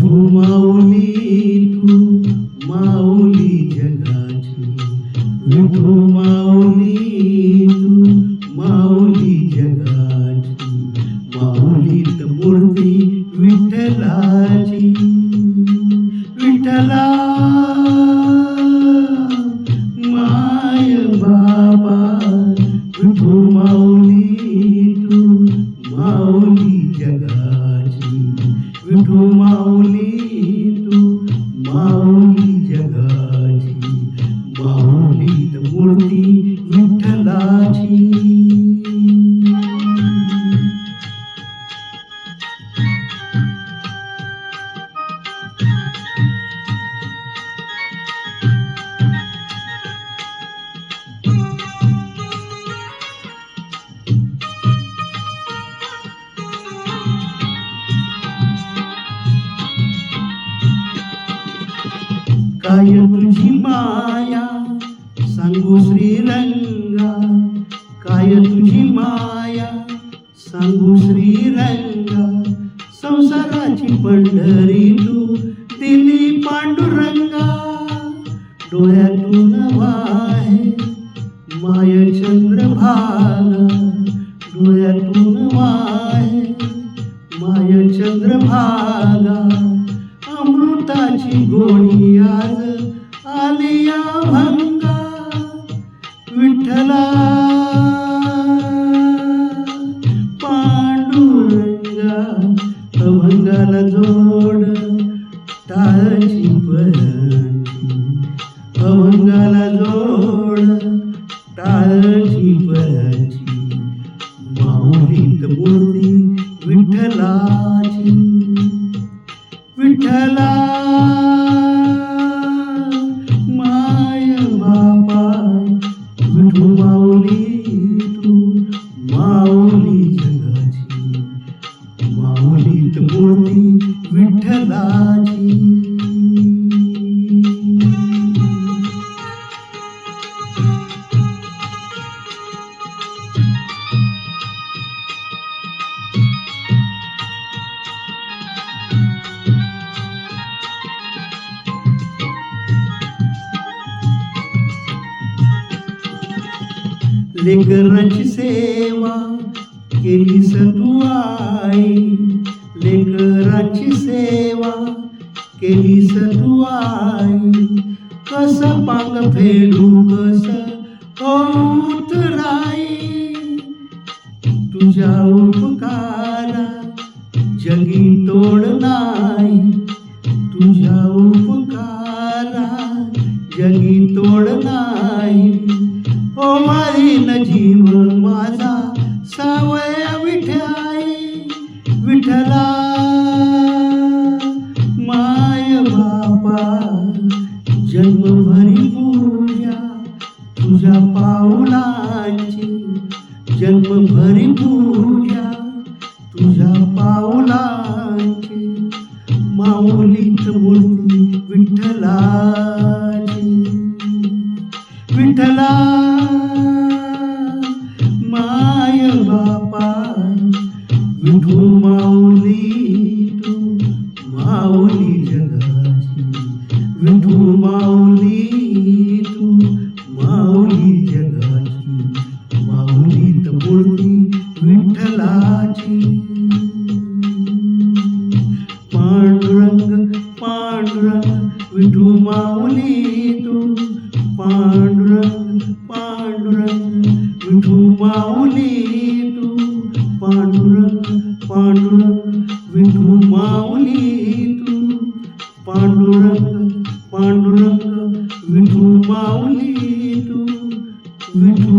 विठू माऊली तू माऊली जगाची, विठू माऊली तू माऊली जगाची, माऊलीत मूर्ती विठ्ठलाची. विठ्ठला माय बाबा, विठू माऊली तू माऊली जगाची, विठू माऊली तू माऊली जगाची, माऊलीत मूर्ती विठ्ठलाची. काय तुझी माया सांगू श्रीरंगा, काय तुझी माया सांगू श्रीरंगा, संसाराची पंढरी तू दिली पांडुरंगा. डोळ्यातून वाहे माय चंद्रभागा, डोळ्यातून वाहे माय चंद्रभागा, अमृताची गोडी आज आली या भंगा. विठ्ठला पांडुरंगा, अभंगाला जोड टाळची परांची, अभंगाला जोड टाळची परांची, माऊलीत मूर्ती विठ्ठलाची. विठ्ठला माय बाबा, विठू माऊली तू माऊली जगाची, माऊलीत मूर्ती विठ्ठलाची. लेकरांची सेवा केलीस तू आई, लेकरांची सेवा केलीस तू आई, कस पांग फेडू कस उतराई. तुझ्या उपकारा जगी तोड नाही, तुझ्या उपकारा जगी तोड नाही. ओ मारीन जीव माझा सावया विठाई. विठ्ठला माय बाबा, जन्मभरी पूजा तुझ्या पाऊलांची, जन्मभरी पूजा तुझ्या पाऊलांची, माऊलीत मूर्ती विठ्ठलाची. विठ्ठला माय बापा, विठू माऊली तू माऊली जगाची, विठू माऊली तू माऊली जगाची, माऊलीत मूर्ती विठ्ठलाची. पांडुरंग पांडुरंग विठू माऊली तू, पांडुरंग पांडुरंग विठू माऊली तू, पांडुरंग पांडुरंग विठू माऊली तू, पांडुरंग पांडुरंग विठू माऊली तू, विठू